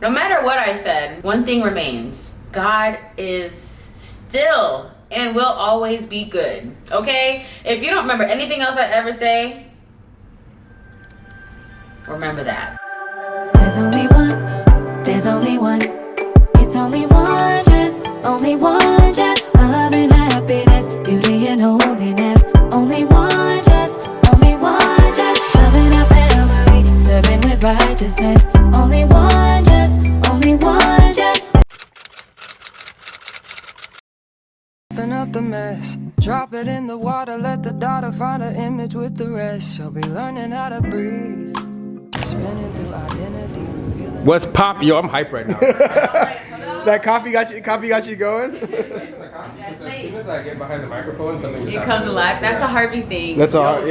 No matter what I said, one thing remains. God is still and will always be good. Okay? If you don't remember anything else I ever say, remember that. There's only one, it's only one, just love and happiness, beauty and holiness. Only one, just loving our family, serving with righteousness. Only one, just Open up the mess, drop it in the water, let the daughter find her image with the rest. She'll be learning how to breathe, spinning through identity, revealing. What's pop? Yo, I'm hyped right now. That coffee got you going? As soon as I get behind the microphone, something It comes alive. That's a Harvey thing. That's a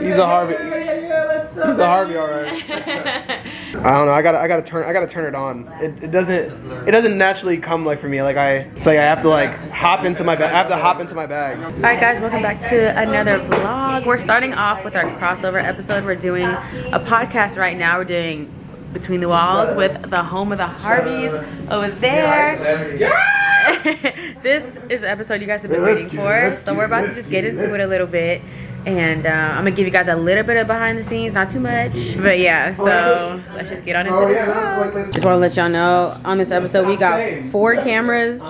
he's a Harvey. He's a Harvey, all right. I don't know. I gotta turn it on. It doesn't naturally come like for me. It's like I have to hop into my bag. I have to hop into my bag. All right, guys, welcome back to another vlog. We're starting off with our crossover episode. We're doing a podcast right now. We're doing Between the Walls with the home of the Harveys over there. This is the episode you guys have been waiting for. So we're about to just get into it a little bit. And I'm gonna give you guys a little bit of behind the scenes, not too much. But yeah, so let's just get on into this vlog. Just wanna let y'all know, on this episode we got 4 cameras.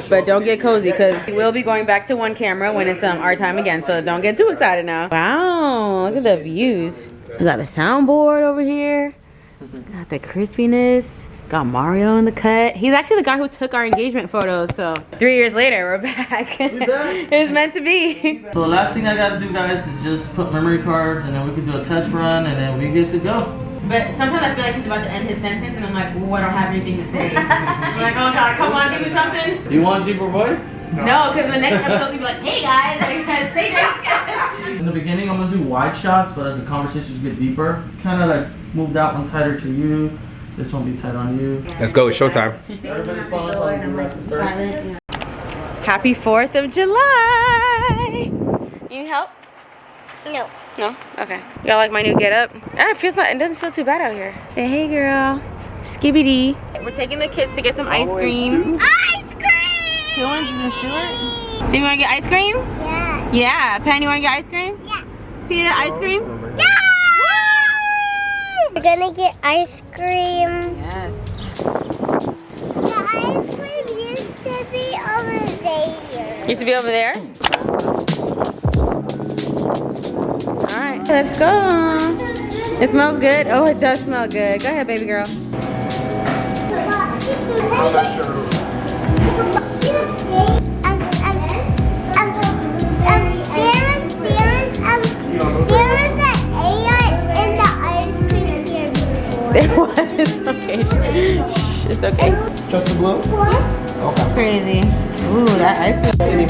But don't get cozy, because we will be going back to 1 camera when it's our time again. So don't get too excited now. Wow, look at the views. We got the soundboard over here. Got the crispiness. Got Mario in the cut. He's actually the guy who took our engagement photos. So 3 years later, we're back. It was meant to be. So the last thing I gotta do, guys, is just put memory cards, and then we can do a test run, and then we get to go. But sometimes I feel like he's about to end his sentence, and I'm like, oh, I don't have anything to say. I'm like, oh God, come on, give me something. Do you want a deeper voice? No, because the next episode, we'll be like, hey guys, like, say that. In the beginning, I'm gonna do wide shots, but as the conversations get deeper, kind of like move that one tighter to you. This won't be tight on you. Let's go. It's showtime. Everybody's following, so I can wrap this first. Happy 4th of July. You need help? No. No? Okay. Y'all like my new getup? It doesn't feel too bad out here. Say hey girl. Skibbity. We're taking the kids to get some ice cream. Ice cream! You want to do it? So you want to get ice cream? Yeah. Yeah. Penny, you want to get ice cream? Yeah. Peter, ice cream? Yeah! We're gonna get ice cream. Yes. The ice cream used to be over there. Used to be over there? Alright, let's go. It smells good? Oh, it does smell good. Go ahead, baby girl. There was an AI in the ice cream here before. It was. Okay. Shh, it's okay. Just the blue? Okay. Crazy. Ooh, that ice cream.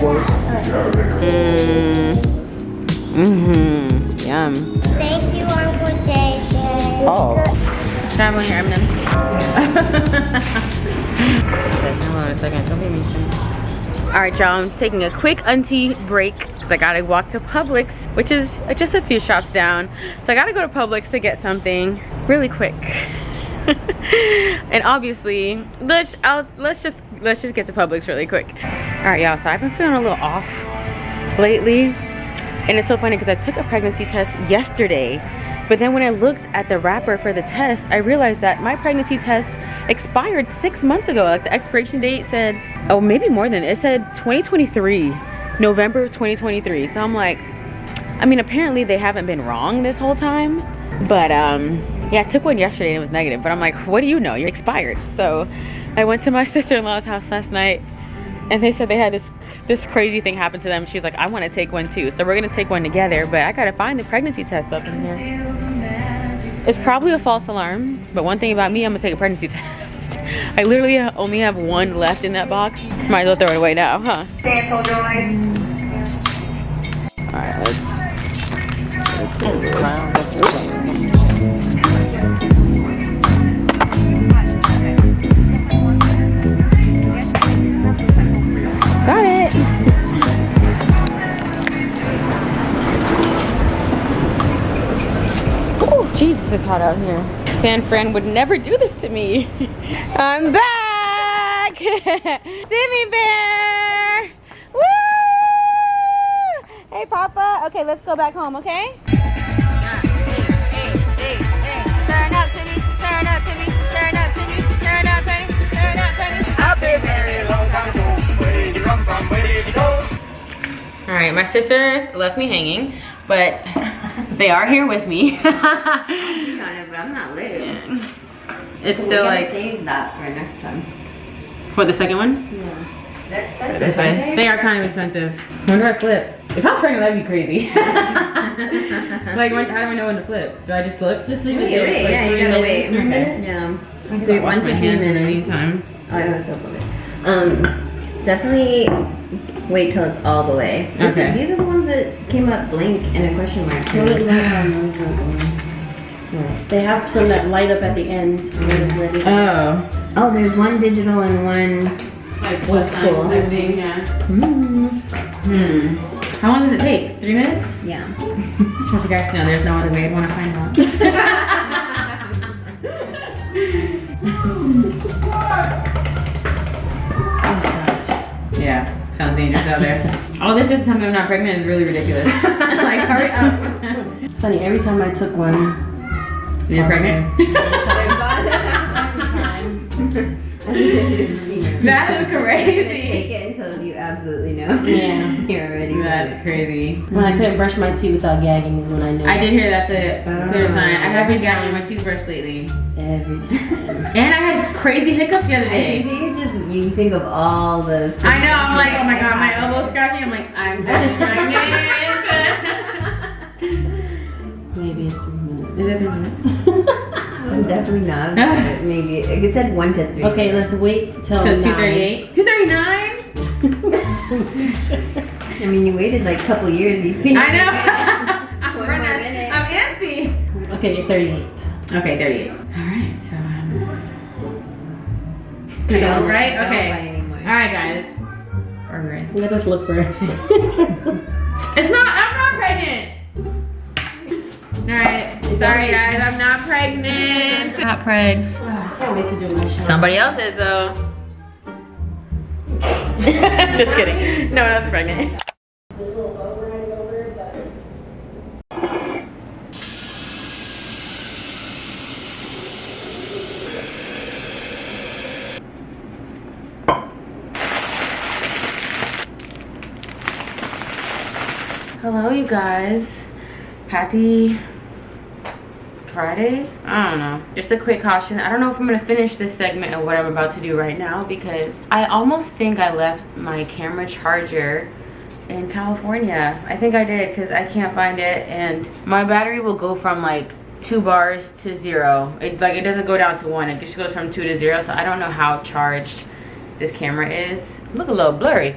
Yum. Thank you, Uncle Jason. Oh. Try one of your M&Ms. Hold on a second. Don't make me change. Alright, y'all. I'm taking a quick auntie break because I gotta walk to Publix, which is just a few shops down. So I gotta go to Publix to get something really quick. And obviously, let's just get to Publix really quick. Alright, y'all. So I've been feeling a little off lately. And it's so funny because I took a pregnancy test yesterday, but then when I looked at the wrapper for the test, I realized that my pregnancy test expired 6 months ago. Like the expiration date said, oh, maybe more than it said 2023, November 2023. So I'm like, I mean, apparently they haven't been wrong this whole time. But yeah, I took one yesterday and it was negative. But I'm like, what do you know? You're expired. So I went to my sister-in-law's house last night, and they said they had this crazy thing happen to them. She was like, I want to take one too. So we're gonna take one together, but I gotta find the pregnancy test up in here. It's probably a false alarm, but one thing about me, I'm gonna take a pregnancy test. I literally only have one left in that box. Might as well throw it away now, huh? Alright, got it. Oh, Jesus, it's hot out here. San Fran would never do this to me. I'm back! Simmy Bear! Woo! Hey, Papa. Okay, let's go back home, okay? Turn up, Timmy. Turn up, Timmy. Turn up, Timmy. Turn up, Timmy. Turn up, Timmy. I've been married a long time ago. Where did you come from? Where did you go? All right, my sisters left me hanging, but they are here with me. But I'm not lit. It's still like save that for next time. for the second one. Yeah. Next time. This way. They are kind of expensive. When do I flip? If I was pregnant, that'd be crazy. Like, how do I know when to flip? Do I just flip? Just leave it there. Wait, Like, yeah, you 3 gotta minutes? wait. Okay. Yeah. Do 1 to 2 minutes in the minutes. meantime. Oh, I know so funny. Definitely wait till it's all the way. Okay. These are the ones that came up blank and a question mark. They have some that light up at the end when it's ready. Oh. Oh, there's one digital and one Like old school. type thing, yeah. Mm. How long does it take? 3 minutes? Yeah. I want you guys to know there's no other way. I want to find out. Yeah, sounds dangerous out there. All this just telling me I'm not pregnant is really ridiculous. Like, hurry up. It's funny, every time I took one, You're pregnant? That is Take crazy. it until you absolutely know. Yeah. You're already That's crazy. when I couldn't brush my teeth without gagging is when I knew. I did hear that's a clear sign. I have been gagging my toothbrush lately. Every time. And I had crazy hiccups the other day. You think of all the. I know, I'm like, oh my god, my elbow's scratching. I'm like, I'm pregnant. Maybe it's 3 minutes. Is it 3 minutes? Definitely not. But maybe it said 1 to 3. Okay, let's wait till So 9. 2:38? 2:39? I mean, you waited like a couple years. You think? I know. I'm One more running. minute. I'm antsy. Okay, 38. Okay, 38. Alright, so Don't right? don't Okay. bite anymore. Alright, guys. We're good. Let us look first. It's not, I'm not pregnant. Alright, sorry guys, I'm not pregnant. Not pregs. I can't wait to do my shot. Somebody else is though. Just kidding. No one else is pregnant. Hello you guys. Happy Friday? I don't know. Just a quick caution. I don't know if I'm gonna finish this segment of what I'm about to do right now because I almost think I left my camera charger in California. I think I did because I can't find it, and my battery will go from like 2 bars to 0. It doesn't go down to 1. It just goes from 2 to 0. So I don't know how charged this camera is. Look a little blurry.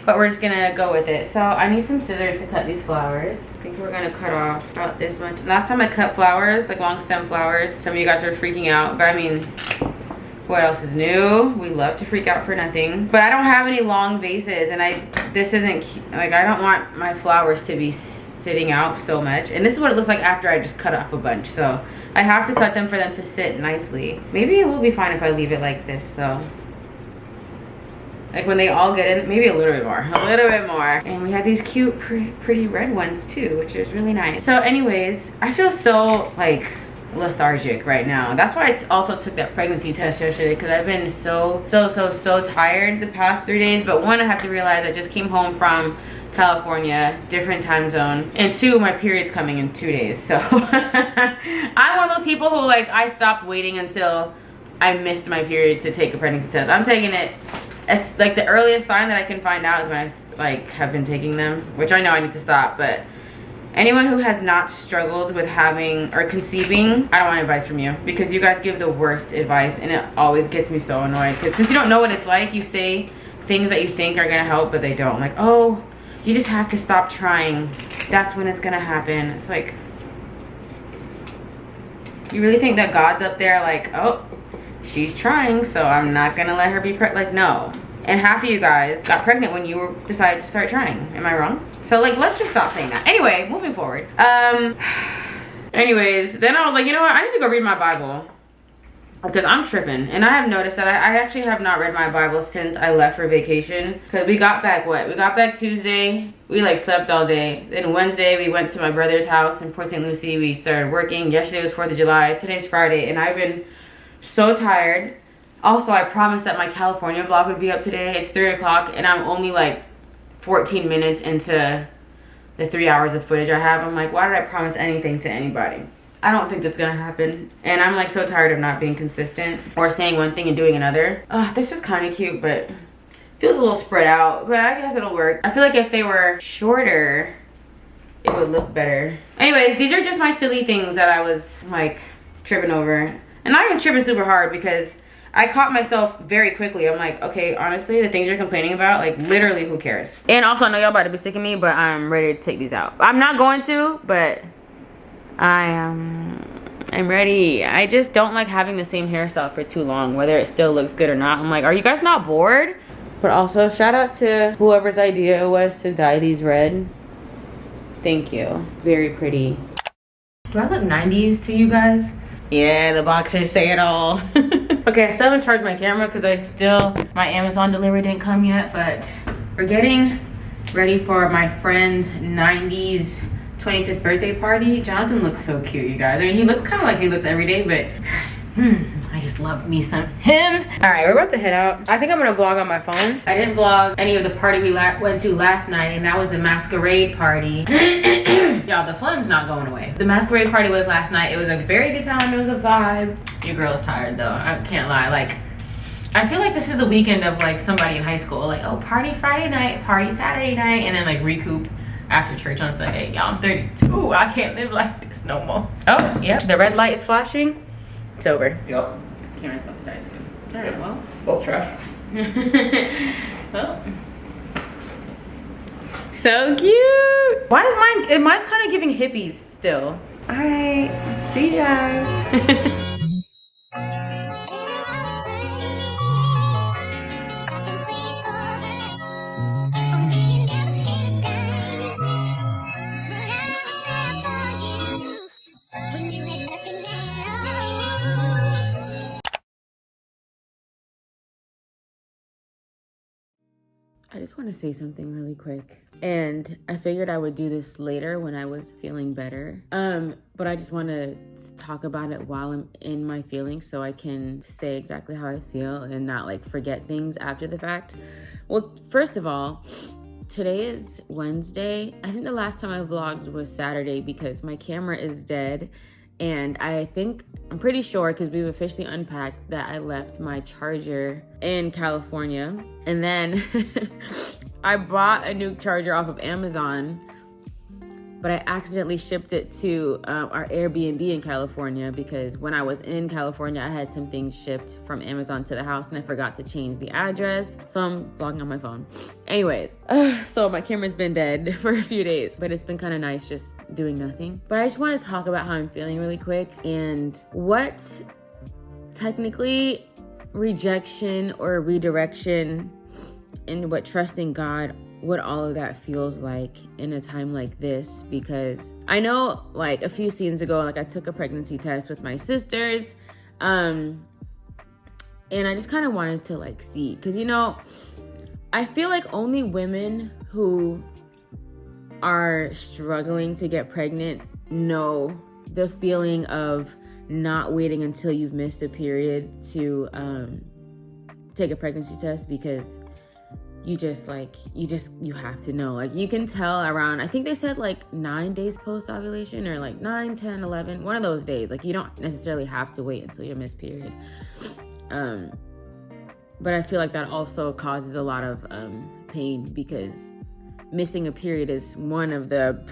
But we're just gonna go with it. So I need some scissors to cut these flowers. I think we're gonna cut off about this much. Last time I cut flowers, like long stem flowers, some of you guys were freaking out. But I mean, what else is new? We love to freak out for nothing. But I don't have any long vases, and this isn't, like, I don't want my flowers to be sitting out so much. And this is what it looks like after I just cut off a bunch. So I have to cut them for them to sit nicely. Maybe it will be fine if I leave it like this though. Like when they all get in, maybe a little bit more. And we have these cute, pretty red ones too, which is really nice. So anyways, I feel so like lethargic right now. That's why I also took that pregnancy test yesterday, because I've been so tired the past 3 days. But one, I have to realize I just came home from California, different time zone, and 2, my period's coming in 2 days. So I'm one of those people who, like, I stopped waiting until I missed my period to take a pregnancy test. I'm taking it as like the earliest sign that I can find out is when I like have been taking them, which I know I need to stop. But anyone who has not struggled with having or conceiving, I don't want advice from you, because you guys give the worst advice, and it always gets me so annoyed. Because since you don't know what it's like, you say things that you think are gonna help, but they don't. Like, oh, you just have to stop trying. That's when it's gonna happen. It's like, you really think that God's up there like, oh, she's trying, so I'm not gonna let her be pregnant? Like, no. And half of you guys got pregnant when you decided to start trying. Am I wrong? So, like, let's just stop saying that. Anyway, moving forward. Anyways, then I was like, you know what? I need to go read my Bible. Because I'm tripping. And I have noticed that I actually have not read my Bible since I left for vacation. Because we got back what? We got back Tuesday. We like slept all day. Then Wednesday we went to my brother's house in Port St. Lucie. We started working. Yesterday was 4th of July. Today's Friday. And I've been so tired. Also, I promised that my California vlog would be up today. It's 3 o'clock and I'm only like 14 minutes into the 3 hours of footage I have. I'm like, why did I promise anything to anybody? I don't think that's gonna happen. And I'm like so tired of not being consistent or saying one thing and doing another. This is kind of cute, but feels a little spread out, but I guess it'll work. I feel like if they were shorter, it would look better. Anyways, these are just my silly things that I was like tripping over. And not even tripping super hard because I caught myself very quickly. I'm like, okay, honestly, the things you're complaining about, like literally who cares? And also I know y'all about to be sick of me, but I'm ready to take these out. I'm not going to, but I'm ready. I just don't like having the same hairstyle for too long, whether it still looks good or not. I'm like, are you guys not bored? But also shout out to whoever's idea it was to dye these red. Thank you. Very pretty. Do I look 90s to you guys? Yeah, the boxers say it all. Okay, I still haven't charged my camera because my Amazon delivery didn't come yet, but we're getting ready for my friend's 90s 25th birthday party. Jonathan looks so cute, you guys. I mean, he looks kind of like he looks every day, but I just love me some him. All right, we're about to head out. I think I'm gonna vlog on my phone. I didn't vlog any of the party we went to last night, and that was the masquerade party. Y'all, the fun's not going away. The masquerade party was last night. It was a very good time. It was a vibe. Your girl's tired though, I can't lie. Like, I feel like this is the weekend of like somebody in high school. Like, oh, party Friday night, party Saturday night, and then like recoup after church on Sunday. Y'all, I'm 32. I can't live like this no more. Oh, yep, the red light is flashing. It's over. Yep. Cameron's about to die soon. All right, well. Well, trash. Well. So cute. Why does mine's kind of giving hippies still. All right, see you guys. I just want to say something really quick, and I figured I would do this later when I was feeling better, but I just want to talk about it while I'm in my feelings so I can say exactly how I feel and not like forget things after the fact. Well, first of all, today is Wednesday. I think the last time I vlogged was Saturday because my camera is dead. And I'm pretty sure, because we've officially unpacked, that I left my charger in California. And then I bought a new charger off of Amazon, but I accidentally shipped it to our Airbnb in California because when I was in California, I had some things shipped from Amazon to the house and I forgot to change the address. So I'm vlogging on my phone. Anyways, so my camera's been dead for a few days, but it's been kind of nice just doing nothing. But I just want to talk about how I'm feeling really quick and what technically rejection or redirection and what trusting God, what all of that feels like in a time like this. Because I know like a few seasons ago, like I took a pregnancy test with my sisters, and I just kind of wanted to like see, because you know, I feel like only women who are struggling to get pregnant know the feeling of not waiting until you've missed a period to take a pregnancy test, because you have to know. Like, you can tell around, I think they said like 9 days post ovulation, or like 9, 10, 11, one of those days. Like, you don't necessarily have to wait until your missed period. But I feel like that also causes a lot of pain, because missing a period is one of the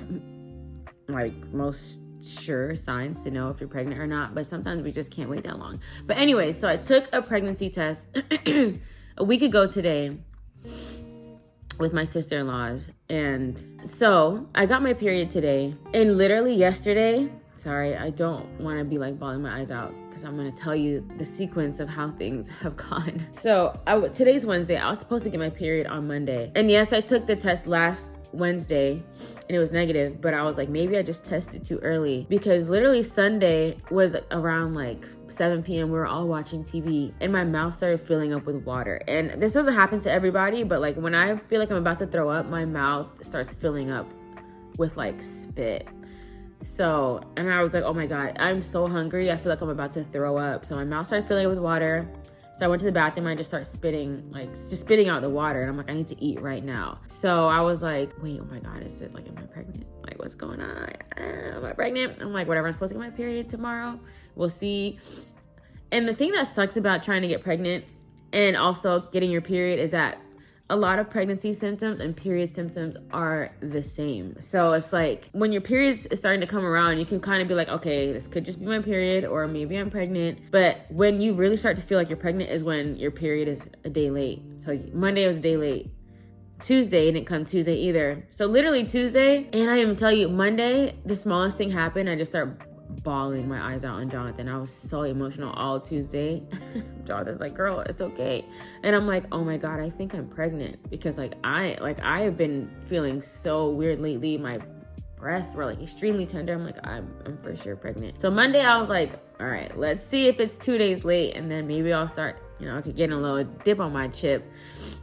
like most sure signs to know if you're pregnant or not. But sometimes we just can't wait that long. But anyway, so I took a pregnancy test a week ago today with my sister-in-laws, and so I got my period today, and literally yesterday, sorry, I don't want to be like bawling my eyes out because I'm going to tell you the sequence of how things have gone. So today's Wednesday. I was supposed to get my period on Monday, and yes, I took the test last Wednesday and it was negative, but I was like, maybe I just tested too early, because literally Sunday was around like 7 p.m. we were all watching TV and my mouth started filling up with water. And this doesn't happen to everybody, but like when I feel like I'm about to throw up, my mouth starts filling up with like spit. So, and I was like, oh my God, I'm so hungry. I feel like I'm about to throw up. So my mouth started filling up with water. So I went to the bathroom and I just started spitting, like just spitting out the water. And I'm like, I need to eat right now. So I was like, wait, oh my God, is it like, am I pregnant? Like, what's going on? Am I pregnant? I'm like, whatever, I'm supposed to get my period tomorrow. We'll see. And the thing that sucks about trying to get pregnant and also getting your period is that a lot of pregnancy symptoms and period symptoms are the same. So it's like when your period is starting to come around, you can kind of be like, okay, this could just be my period, or maybe I'm pregnant. But when you really start to feel like you're pregnant is when your period is a day late. So Monday was a day late. Tuesday didn't come Tuesday either. So literally Tuesday, and I even tell you, Monday, the smallest thing happened. I just started bawling my eyes out on Jonathan. I was so emotional all Tuesday. Jonathan's like, girl, it's okay. And I'm like, oh my God, I think I'm pregnant, because I have been feeling so weird lately. My breasts were like extremely tender. I'm like, I'm for sure pregnant. So Monday I was like, all right, let's see if it's 2 days late, and then maybe I'll start, I could get a little dip on my chip.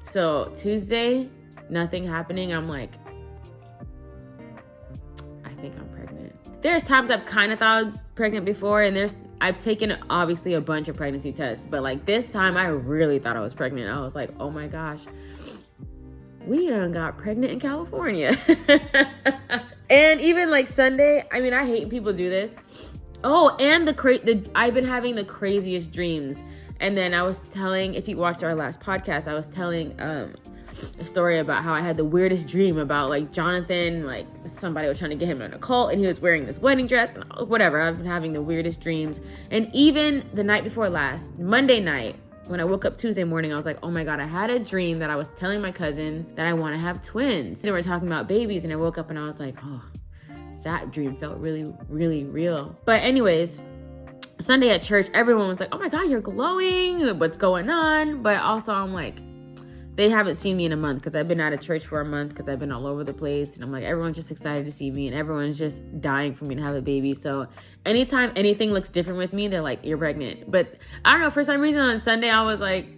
So Tuesday, nothing happening. I'm like, I think I'm pregnant. There's times I've kind of thought I was pregnant before, and I've taken obviously a bunch of pregnancy tests, but like this time I really thought I was pregnant. I was like, oh my gosh, we done got pregnant in California. And even like Sunday, I mean, I hate when people do this. Oh, and I've been having the craziest dreams. And then I was telling, if you watched our last podcast, I was telling a story about how I had the weirdest dream about like Jonathan, like somebody was trying to get him in a cult and he was wearing this wedding dress and whatever. I've been having the weirdest dreams. And even the night before last, Monday night, when I woke up Tuesday morning, I was like, oh my God, I had a dream that I was telling my cousin that I want to have twins. And we were talking about babies, and I woke up and I was like, oh, that dream felt really, really real. But anyways, Sunday at church, everyone was like, oh my God, you're glowing. What's going on? But also I'm like, they haven't seen me in a month, because I've been out of church for a month because I've been all over the place. And I'm like, everyone's just excited to see me, and everyone's just dying for me to have a baby. So anytime anything looks different with me, they're like, you're pregnant. But I don't know, for some reason on Sunday, I was like,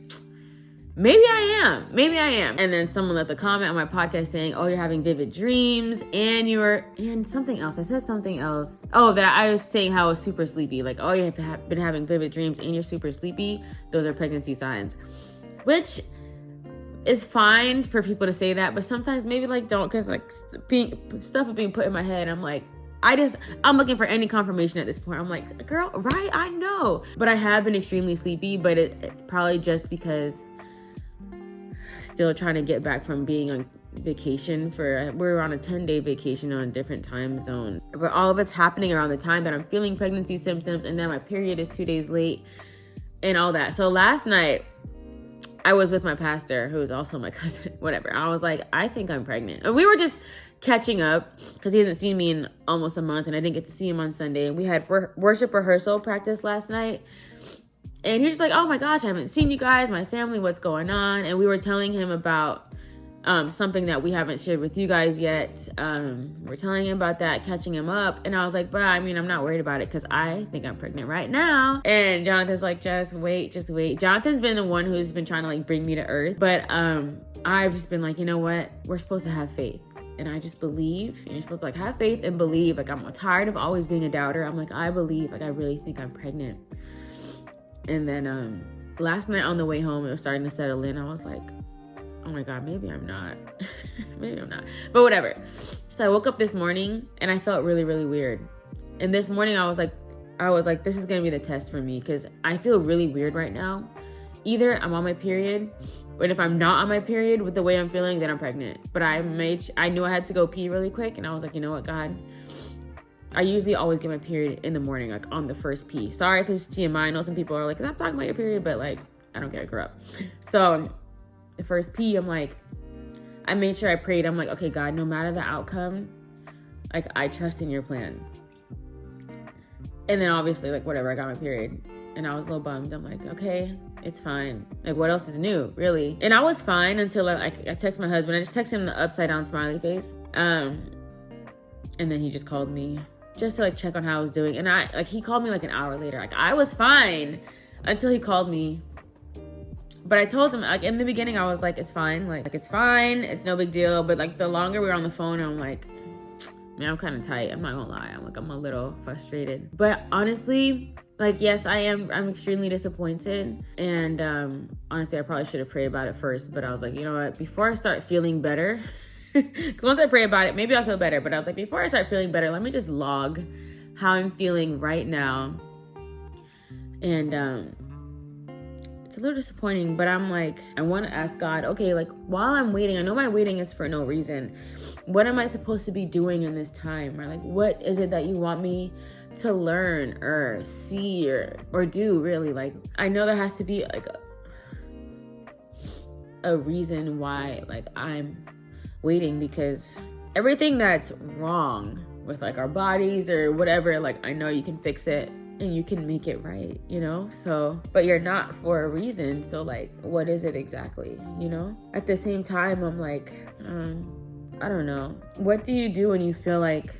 maybe I am. And then someone left a comment on my podcast saying, oh, you're having vivid dreams, and something else. I said something else. Oh, that I was saying how I was super sleepy. Like, oh, you've been having vivid dreams and you're super sleepy. Those are pregnancy signs. Which is fine for people to say that, but sometimes maybe like don't, because like stuff is being put in my head. I'm like, I'm looking for any confirmation at this point. I'm like, girl, right? I know. But I have been extremely sleepy, but it's probably just because still trying to get back from being on vacation we're on a 10-day vacation on a different time zone. But all of it's happening around the time that I'm feeling pregnancy symptoms, and then my period is 2 days late and all that. So last night, I was with my pastor, who is also my cousin, whatever. I was like, I think I'm pregnant. And we were just catching up because he hasn't seen me in almost a month, and I didn't get to see him on Sunday. And we had worship rehearsal practice last night. And he's just like, oh my gosh, I haven't seen you guys, my family, what's going on? And we were telling him about something that we haven't shared with you guys yet. We're telling him about that, catching him up. And I was like, but I mean, I'm not worried about it because I think I'm pregnant right now. And Jonathan's like, just wait. Jonathan's been the one who's been trying to like bring me to earth. But I've just been like, you know what? We're supposed to have faith. And I just believe. And you're supposed to like have faith and believe. Like, I'm tired of always being a doubter. I'm like, I believe. Like, I really think I'm pregnant. And then last night on the way home, it was starting to settle in. I was like, oh my God, maybe I'm not. Maybe I'm not. But whatever. So I woke up this morning and I felt really, really weird. And this morning I was like, this is going to be the test for me, because I feel really weird right now. Either I'm on my period, but if I'm not on my period with the way I'm feeling, then I'm pregnant. But I knew I had to go pee really quick, and I was like, you know what, God? I usually always get my period in the morning, like on the first pee. Sorry if this is TMI. I know some people are like, I'm talking about your period, but like, I don't care, grow up. So the first pee, I'm like, I made sure I prayed. I'm like, okay, God, no matter the outcome, like, I trust in your plan. And then obviously, like, whatever, I got my period. And I was a little bummed. I'm like, okay, it's fine. Like, what else is new, really? And I was fine until I text my husband. I just texted him the upside down smiley face. And then he just called me just to like check on how I was doing. And he called me like an hour later. Like, I was fine until he called me. But I told him, like, in the beginning, I was like, it's fine. Like it's fine. It's no big deal. But like the longer we were on the phone, I'm like, man, I'm kind of tight. I'm not gonna lie. I'm a little frustrated. But honestly, like, yes, I'm extremely disappointed. And honestly, I probably should have prayed about it first. But I was like, you know what? Before I start feeling better, because once I pray about it, maybe I'll feel better. But I was like, before I start feeling better, let me just log how I'm feeling right now. And it's a little disappointing, but I'm like, I want to ask God, okay, like, while I'm waiting, I know my waiting is for no reason. What am I supposed to be doing in this time? Or like, what is it that you want me to learn or see or do, really? Like, I know there has to be like a reason why, like, I'm waiting, because everything that's wrong with like our bodies or whatever, like, I know you can fix it and you can make it right, you know? So, but you're not for a reason. So like, what is it exactly, you know? At the same time, I'm like, I don't know. What do you do when you feel like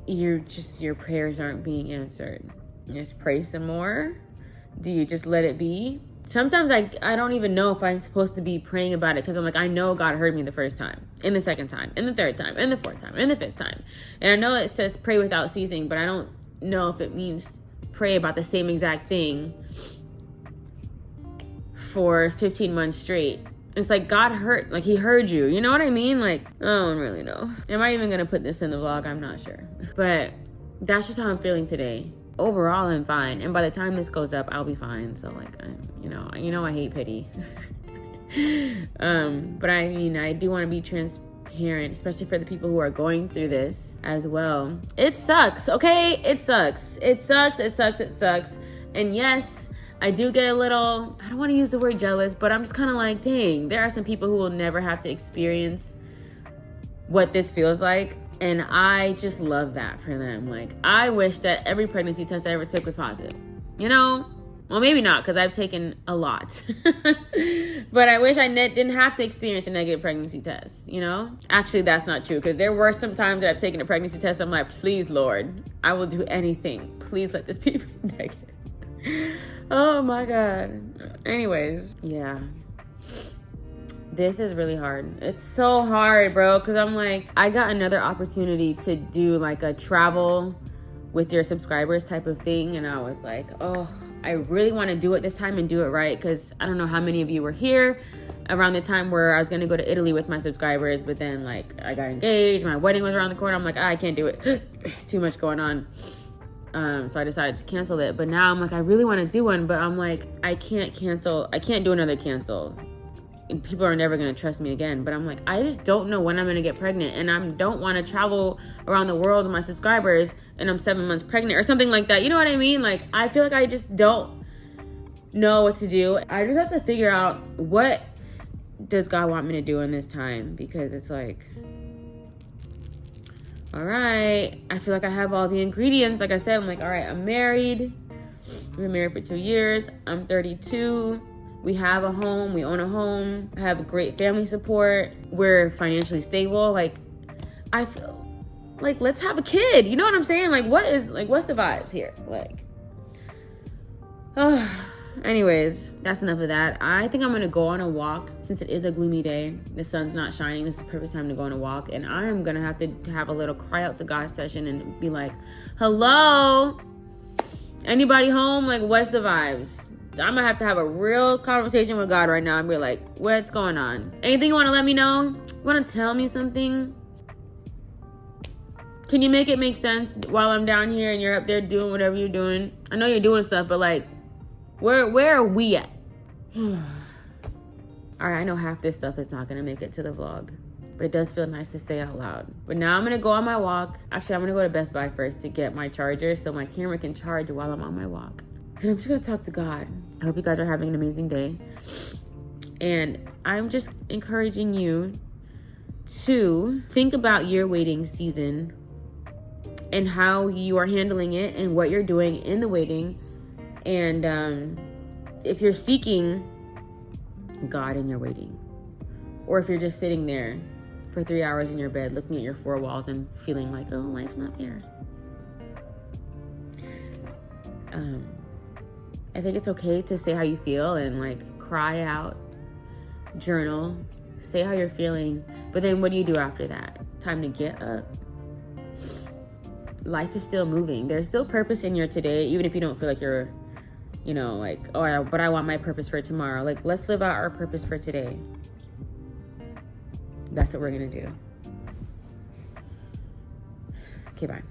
your prayers aren't being answered? You just pray some more? Do you just let it be? Sometimes I don't even know if I'm supposed to be praying about it, because I'm like, I know God heard me the first time, and the second time, and the third time, and the fourth time, and the fifth time. And I know it says pray without ceasing, but I don't know if it means pray about the same exact thing for 15 months straight. It's like God heard, like he heard you. You know what I mean? Like, I don't really know. Am I even going to put this in the vlog? I'm not sure. But that's just how I'm feeling today. Overall, I'm fine. And by the time this goes up, I'll be fine. So like, you know, I hate pity. But I mean, I do want to be transparent, especially for the people who are going through this as well. It sucks, okay? It sucks. It sucks. It sucks. It sucks. And yes, I do get a little, I don't want to use the word jealous, but I'm just kind of like, dang, there are some people who will never have to experience what this feels like. And I just love that for them. Like, I wish that every pregnancy test I ever took was positive. You know? Well, maybe not, because I've taken a lot. But I wish I didn't have to experience a negative pregnancy test, you know? Actually, that's not true, because there were some times that I've taken a pregnancy test, I'm like, please, Lord, I will do anything. Please let this be negative. Oh, my God. Anyways, yeah. This is really hard. It's so hard, bro, because I'm like, I got another opportunity to do like a travel with your subscribers type of thing. And I was like, oh, I really want to do it this time and do it right, because I don't know how many of you were here around the time where I was going to go to Italy with my subscribers. But then like I got engaged. My wedding was around the corner. I'm like, I can't do it. It's too much going on. So I decided to cancel it. But now I'm like, I really want to do one. But I'm like, I can't cancel. I can't do another cancel. And people are never going to trust me again. But I'm like, I just don't know when I'm going to get pregnant. And I don't want to travel around the world with my subscribers and I'm 7 months pregnant or something like that. You know what I mean? Like, I feel like I just don't know what to do. I just have to figure out, what does God want me to do in this time? Because it's like, all right, I feel like I have all the ingredients. Like I said, I'm like, all right, I'm married. We've been married for 2 years. I'm 32. We have a home, we own a home, I have great family support, we're financially stable. Like, I feel like, let's have a kid. You know what I'm saying? Like, what's the vibes here? Like, anyways, that's enough of that. I think I'm gonna go on a walk, since it is a gloomy day. The sun's not shining. This is the perfect time to go on a walk. And I'm gonna have to have a little cry out to God session and be like, hello? Anybody home? Like, what's the vibes? I'm gonna have to have a real conversation with God right now and be like, what's going on? Anything you want to let me know? You want to tell me something? Can you make it make sense while I'm down here and you're up there doing whatever you're doing? I know you're doing stuff, but like, where are we at? All right, I know half this stuff is not gonna make it to the vlog, but it does feel nice to say out loud. But now I'm gonna go on my walk. Actually, I'm gonna go to Best Buy first to get my charger so my camera can charge while I'm on my walk. And I'm just gonna talk to God. I hope you guys are having an amazing day. And I'm just encouraging you to think about your waiting season and how you are handling it and what you're doing in the waiting. And if you're seeking God in your waiting, or if you're just sitting there for 3 hours in your bed looking at your four walls and feeling like, oh, life's not fair. I think it's okay to say how you feel and like cry out, journal, say how you're feeling. But then what do you do after that? Time to get up. Life is still moving. There's still purpose in your today, even if you don't feel like you're, you know, like, oh, but I want my purpose for tomorrow. Like, let's live out our purpose for today. That's what we're gonna do. Okay, bye.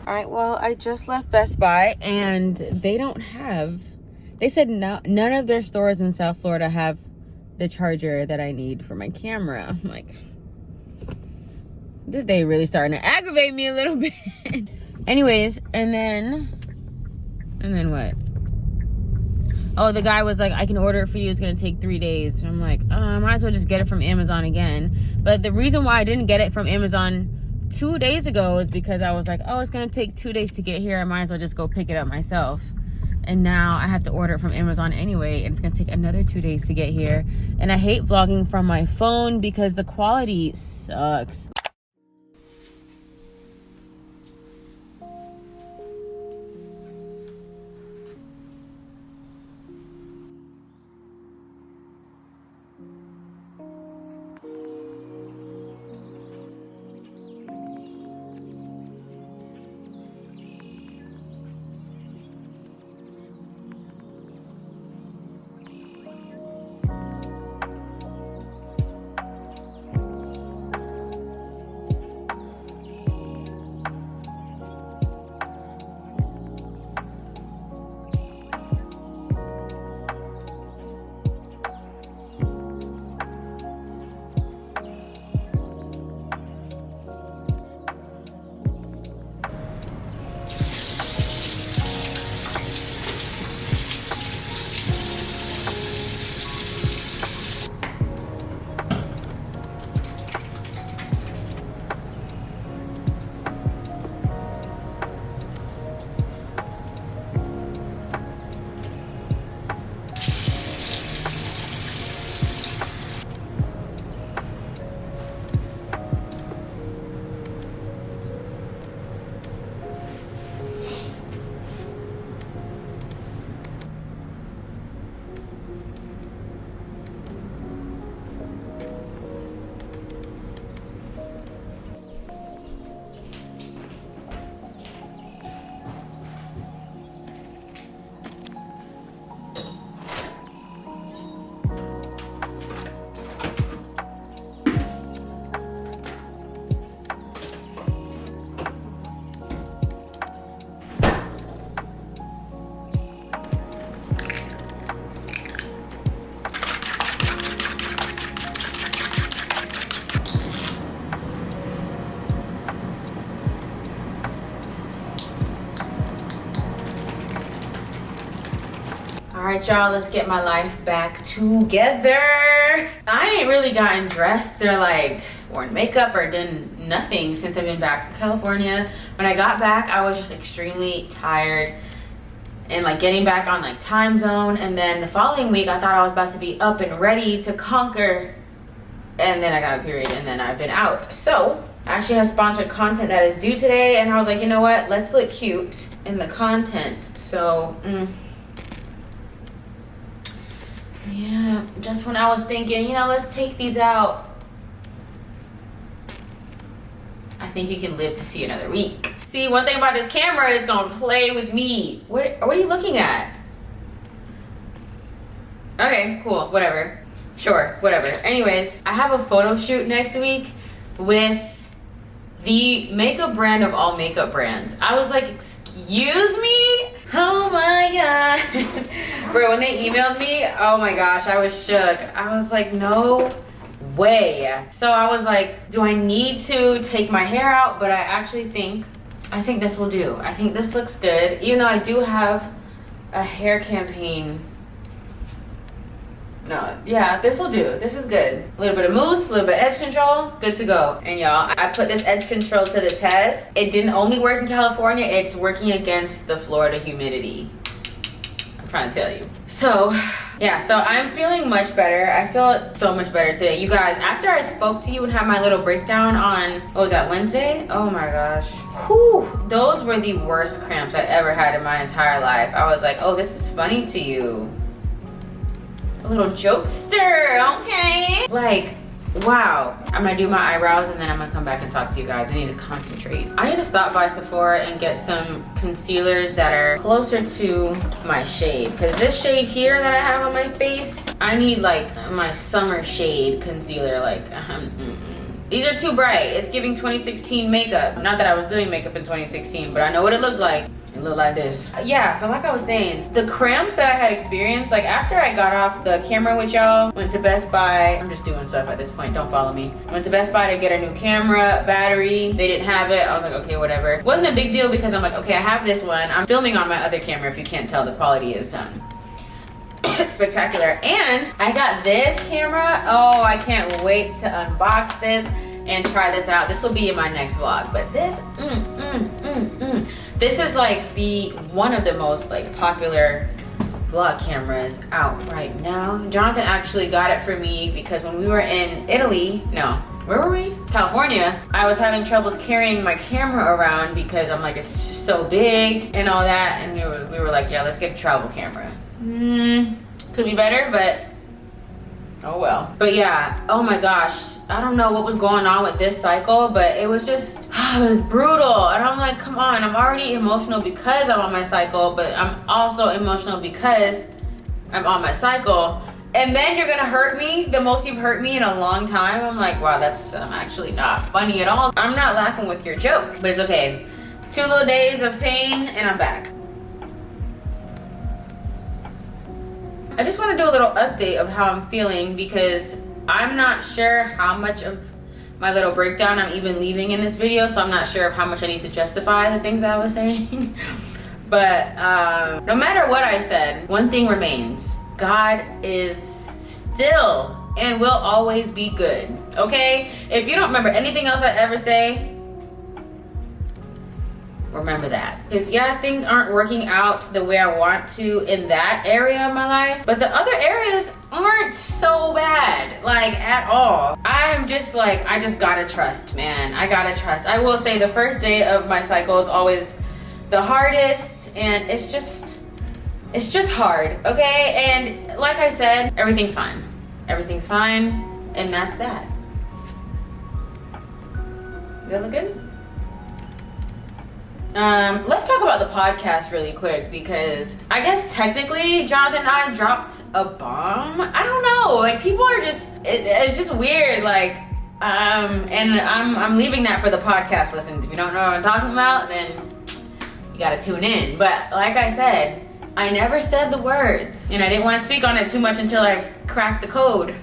All right, well, I just left Best Buy and they said none of their stores in South Florida have the charger that I need for my camera. I'm like, this day really starting to aggravate me a little bit. Anyways, and then what? Oh, the guy was like, I can order it for you. It's going to take 3 days. And I'm like, I might as well just get it from Amazon again. But the reason why I didn't get it from Amazon 2 days ago is because I was like, oh, it's going to take 2 days to get here. I might as well just go pick it up myself. And now I have to order it from Amazon anyway. And it's going to take another 2 days to get here. And I hate vlogging from my phone because the quality sucks. All right, y'all, let's get my life back together. I ain't really gotten dressed or like worn makeup or done nothing since I've been back from California. When I got back, I was just extremely tired and like getting back on like time zone. And then the following week, I thought I was about to be up and ready to conquer. And then I got a period and then I've been out. So I actually have sponsored content that is due today. And I was like, you know what? Let's look cute in the content. So, yeah, just when I was thinking, you know, let's take these out, I think you can live to see another week. See, one thing about this camera is gonna play with me. What are you looking at? Okay, cool, whatever. Sure, whatever. Anyways, I have a photo shoot next week with the makeup brand of all makeup brands. I was like, excuse me? Oh my God. Bro, when they emailed me, oh my gosh, I was shook. I was like, no way. So I was like, do I need to take my hair out? But I think this will do. I think this looks good. Even though I do have a hair campaign No, yeah, this will do. This is good. A little bit of mousse, a little bit of edge control, good to go. And y'all, I put this edge control to the test. It didn't only work in California, it's working against the Florida humidity. I'm trying to tell you. So, yeah, so I'm feeling much better. I feel so much better today. You guys, after I spoke to you and had my little breakdown on, what was that, Wednesday? Oh my gosh. Whew, those were the worst cramps I ever had in my entire life. I was like, oh, this is funny to you. A little jokester, okay? Like, wow. I'm gonna do my eyebrows and then I'm gonna come back and talk to you guys. I need to concentrate. I need to stop by Sephora and get some concealers that are closer to my shade. Because this shade here that I have on my face, I need like my summer shade concealer. Like, These are too bright. It's giving 2016 makeup. Not that I was doing makeup in 2016, but I know what it looked like. It looked like this. Yeah, so like I was saying, the cramps that I had experienced, like after I got off the camera with y'all, went to Best Buy. I'm just doing stuff at this point, don't follow me. Went to Best Buy to get a new camera, battery. They didn't have it. I was like, okay, whatever. It wasn't a big deal because I'm like, okay, I have this one. I'm filming on my other camera. If you can't tell, the quality is spectacular. And I got this camera. Oh, I can't wait to unbox this and try this out. This will be in my next vlog, but this, this is like one of the most like popular vlog cameras out right now. Jonathan actually got it for me because when we were in Italy, no, where were we? California. I was having troubles carrying my camera around because I'm like, it's just so big and all that. And we were like, yeah, let's get a travel camera. Could be better, but oh well. But yeah, oh my gosh. I don't know what was going on with this cycle, but it was just, it was brutal. And I'm like, come on, I'm already emotional because I'm on my cycle, but I'm also emotional because I'm on my cycle. And then you're gonna hurt me the most you've hurt me in a long time. I'm like, wow, that's actually not funny at all. I'm not laughing with your joke, but it's okay. 2 little days of pain and I'm back. I just want to do a little update of how I'm feeling because I'm not sure how much of my little breakdown I'm even leaving in this video, so I'm not sure of how much I need to justify the things I was saying. But no matter what I said, one thing remains. God is still and will always be good, okay? If you don't remember anything else I ever say, remember that. Because yeah, things aren't working out the way I want to in that area of my life, but the other areas aren't so bad, like at all. I'm just like, I just gotta trust, man. I gotta trust. I will say the first day of my cycle is always the hardest, and it's just hard, okay? And like I said, everything's fine. Everything's fine, and that's that. Does that look good? Let's talk about the podcast really quick because I guess technically Jonathan and I dropped a bomb. I don't know, like people are just, it's just weird, like, and I'm leaving that for the podcast listeners. If you don't know what I'm talking about, then you gotta tune in. But like I said, I never said the words and I didn't want to speak on it too much until I cracked the code.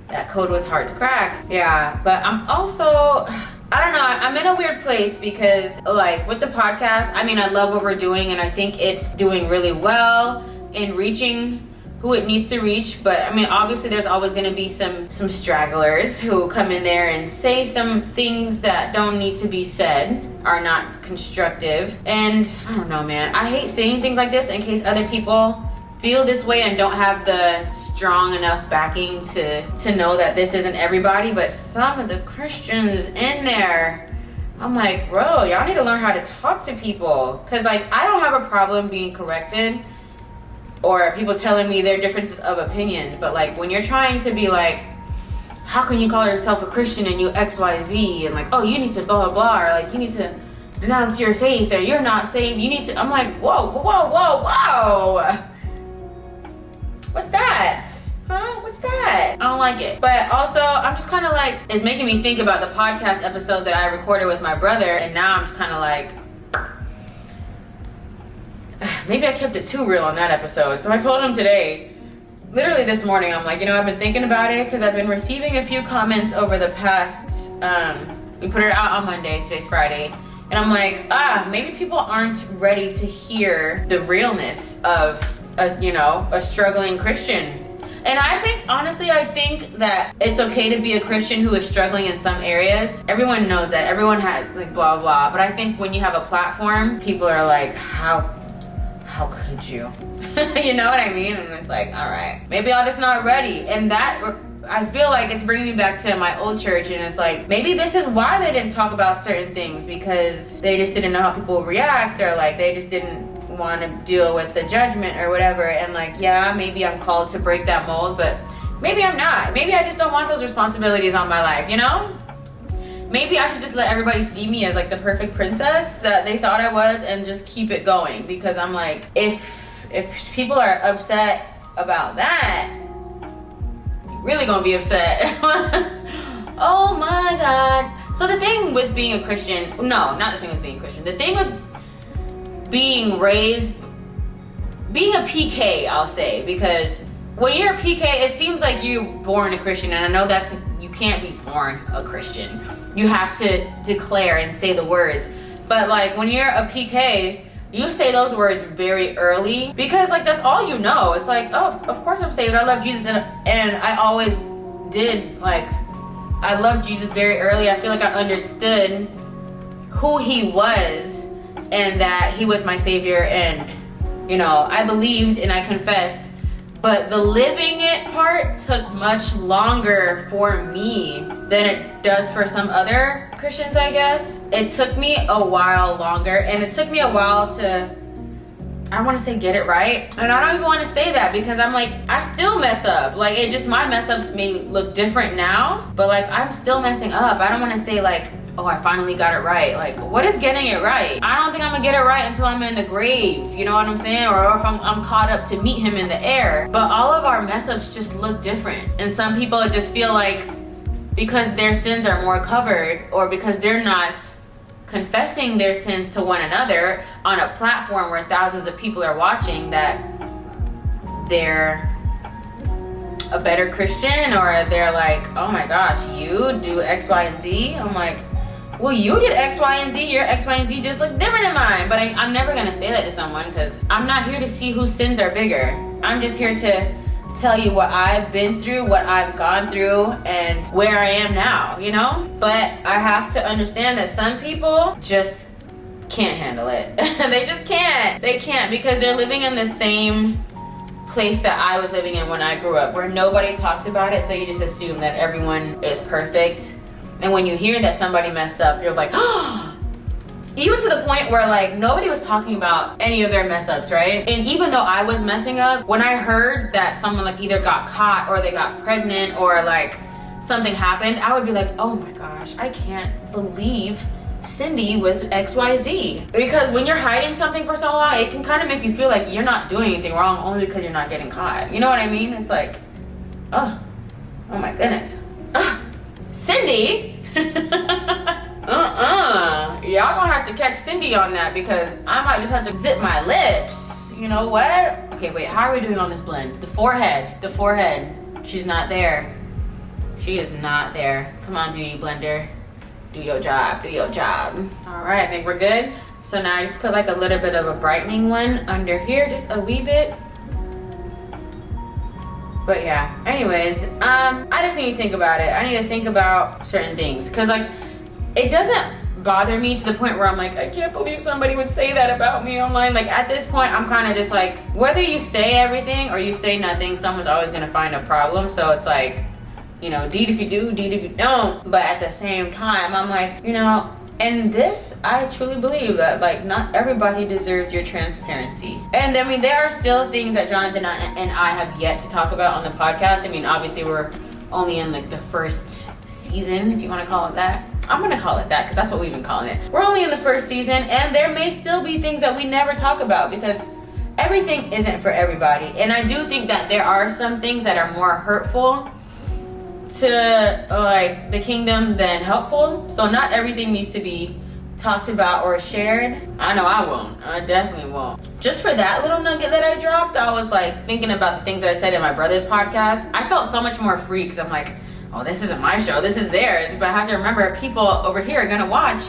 That code was hard to crack. Yeah, but I'm also, I don't know, I'm in a weird place because like with the podcast, I mean, I love what we're doing and I think it's doing really well in reaching who it needs to reach. But I mean, obviously there's always gonna be some stragglers who come in there and say some things that don't need to be said, are not constructive. And I don't know, man, I hate saying things like this in case other people feel this way and don't have the strong enough backing to know that this isn't everybody. But some of the Christians in there, I'm like, bro, y'all need to learn how to talk to people. Cause like, I don't have a problem being corrected or people telling me their differences of opinions. But like when you're trying to be like, how can you call yourself a Christian and you XYZ and like, oh, you need to blah, blah, blah, or like you need to denounce your faith or you're not saved, you need to, I'm like, whoa, whoa, whoa, whoa. What's that? Huh? What's that? I don't like it. But also, I'm just kind of like, it's making me think about the podcast episode that I recorded with my brother. And now I'm just kind of like, maybe I kept it too real on that episode. So I told him today, literally this morning, I'm like, you know, I've been thinking about it because I've been receiving a few comments over the past, we put it out on Monday, today's Friday. And I'm like, maybe people aren't ready to hear the realness of a struggling Christian. And I think, honestly, I think that it's okay to be a Christian who is struggling in some areas. Everyone knows that. Everyone has like blah, blah. But I think when you have a platform, people are like, how could you? You know what I mean? And it's like, all right, maybe I'm just not ready. And that, I feel like it's bringing me back to my old church, and it's like, maybe this is why they didn't talk about certain things, because they just didn't know how people react, or like they just didn't want to deal with the judgment or whatever. And like, yeah, maybe I'm called to break that mold, but maybe I'm not. Maybe I just don't want those responsibilities on my life, you know? Maybe I should just let everybody see me as like the perfect princess that they thought I was and just keep it going, because I'm like, if people are upset about that, really gonna be upset. Oh my God. So the thing with being a Christian, no, not the thing with being a Christian, the thing with being raised, being a PK, I'll say, because when you're a PK, it seems like you're born a Christian, and I know that's, you can't be born a Christian. You have to declare and say the words. But like when you're a PK, you say those words very early, because like that's all you know. It's like, oh, of course I'm saved. I love Jesus, and I always did. Like, I loved Jesus very early. I feel like I understood who he was and that he was my savior, and you know, I believed and I confessed. But the living it part took much longer for me than it does for some other Christians, I guess. It took me a while longer, and it took me a while to, I want to say, get it right. And I don't even want to say that, because I'm like, I still mess up. Like, it just, my mess ups may look different now, but like, I'm still messing up. I don't want to say like, oh, I finally got it right. Like, what is getting it right? I don't think I'm gonna get it right until I'm in the grave, you know what I'm saying? Or if I'm caught up to meet him in the air. But all of our mess ups just look different. And some people just feel like because their sins are more covered, or because they're not confessing their sins to one another on a platform where thousands of people are watching, that they're a better Christian, or they're like, oh my gosh, you do X, Y, and Z. I'm like, well, you did X, Y, and Z. Your X, Y, and Z just look different than mine. But I'm never gonna say that to someone, because I'm not here to see whose sins are bigger. I'm just here to tell you what I've been through, what I've gone through, and where I am now, you know? But I have to understand that some people just can't handle it. They just can't. They can't, because they're living in the same place that I was living in when I grew up, where nobody talked about it, so you just assume that everyone is perfect. And when you hear that somebody messed up, you're like, oh! Even to the point where like nobody was talking about any of their mess ups, right? And even though I was messing up, when I heard that someone like either got caught or they got pregnant or like something happened, I would be like, oh my gosh, I can't believe Cindy was XYZ. Because when you're hiding something for so long, it can kind of make you feel like you're not doing anything wrong only because you're not getting caught. You know what I mean? It's like, oh my goodness. Cindy? Y'all gonna have to catch Cindy on that, because I might just have to zip my lips. You know what? Okay, wait, how are we doing on this blend? The forehead. She's not there. She is not there. Come on, beauty blender. Do your job. All right, I think we're good. So now I just put like a little bit of a brightening one under here, just a wee bit. But yeah, anyways, I just need to think about it. I need to think about certain things, because like, it doesn't bother me to the point where I'm like, I can't believe somebody would say that about me online. Like at this point, I'm kind of just like, whether you say everything or you say nothing, someone's always gonna find a problem. So it's like, you know, deed if you do, deed if you don't. But at the same time, I'm like, you know, and this, I truly believe that like not everybody deserves your transparency. And I mean, there are still things that Jonathan and I have yet to talk about on the podcast. I mean, obviously we're only in like the first season, if you want to call it that. I'm gonna call it that because that's what we've been calling it. We're only in the first season, and there may still be things that we never talk about, because everything isn't for everybody. And I do think that there are some things that are more hurtful to like the kingdom than helpful. So not everything needs to be talked about or shared. I know I won't. I definitely won't. Just for that little nugget that I dropped, I was like thinking about the things that I said in my brother's podcast. I felt so much more free, because I'm like, oh, this isn't my show, this is theirs. But I have to remember, people over here are gonna watch.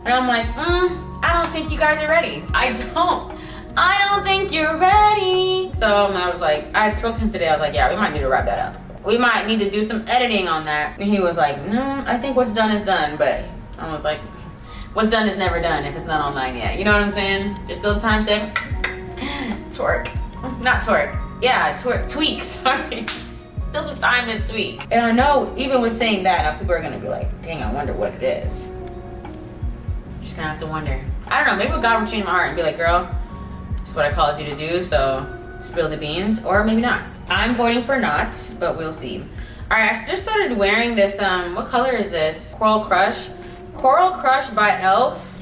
And I'm like, I don't think you guys are ready. I I don't think you're ready. So I was like, I spoke to him today. I was like, yeah, we might need to wrap that up. We might need to do some editing on that. And he was like, no, I think what's done is done. But I was like, what's done is never done if it's not online yet. You know what I'm saying? There's still time to twerk. Not twerk. Yeah, tweak, sorry. Still some time to tweak. And I know even with saying that, now people are gonna be like, dang, I wonder what it is. Just gonna have to wonder. I don't know, maybe God will change my heart and be like, girl, this is what I called you to do, so spill the beans, or maybe not. I'm voting for not, but we'll see. All right, I just started wearing this, what color is this? Coral Crush. Coral Crush by e.l.f.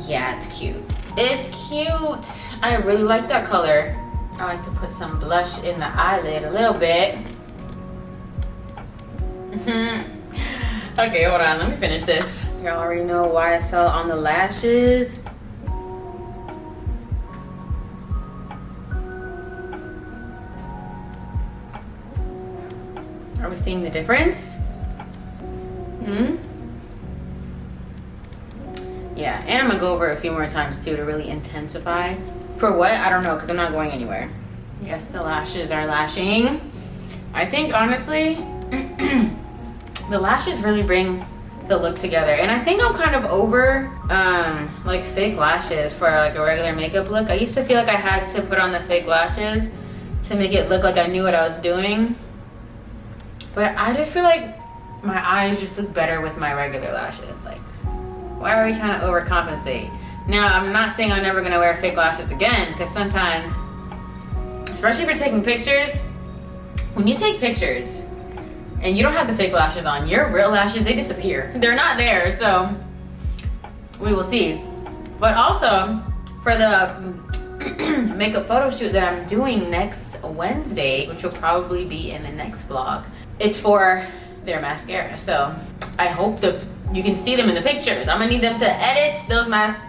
Yeah, it's cute. It's cute. I really like that color. I like to put some blush in the eyelid a little bit. Okay, hold on, let me finish this. You already know why I saw it on the lashes. Are we seeing the difference? Yeah, and I'm gonna go over it a few more times too to really intensify. For what? I don't know, because I'm not going anywhere. Yes, the lashes are lashing. I think honestly, the lashes really bring the look together. And I think I'm kind of over like fake lashes for like a regular makeup look. I used to feel like I had to put on the fake lashes to make it look like I knew what I was doing. But I just feel like my eyes just look better with my regular lashes. Like, why are we trying to overcompensate? Now, I'm not saying I'm never gonna wear fake lashes again, because sometimes, especially if you're taking pictures, when you take pictures and you don't have the fake lashes on, your real lashes, they disappear. They're not there, so we will see. But also, for the makeup photo shoot that I'm doing next Wednesday, which will probably be in the next vlog, it's for their mascara. So I hope you can see them in the pictures. I'm gonna need them to edit those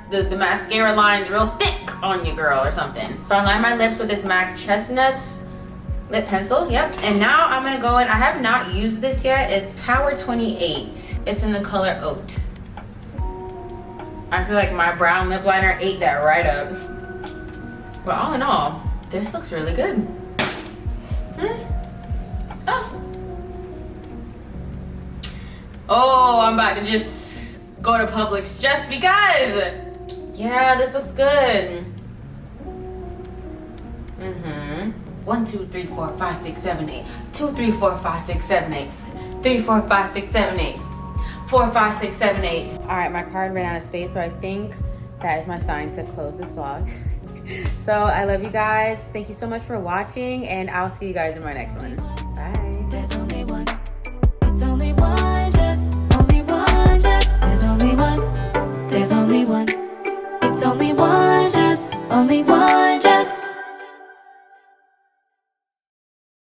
the mascara lines real thick on you, girl, or something. So I lined my lips with this MAC Chestnut lip pencil, yep. And now I'm gonna go in, I have not used this yet. It's Tower 28. It's in the color Oat. I feel like my brown lip liner ate that right up. But all in all, this looks really good. Oh, I'm about to just go to Publix just because. Yeah, this looks good. 1, 2, 3, 4, 5, 6, 7, 8. 2, 3, 4, 5, 6, 7, 8. 3, 4, 5, 6, 7, 8. 4, 5, 6, 7, 8. All right, my card ran out of space, so I think that is my sign to close this vlog. So I love you guys. Thank you so much for watching, and I'll see you guys in my next one.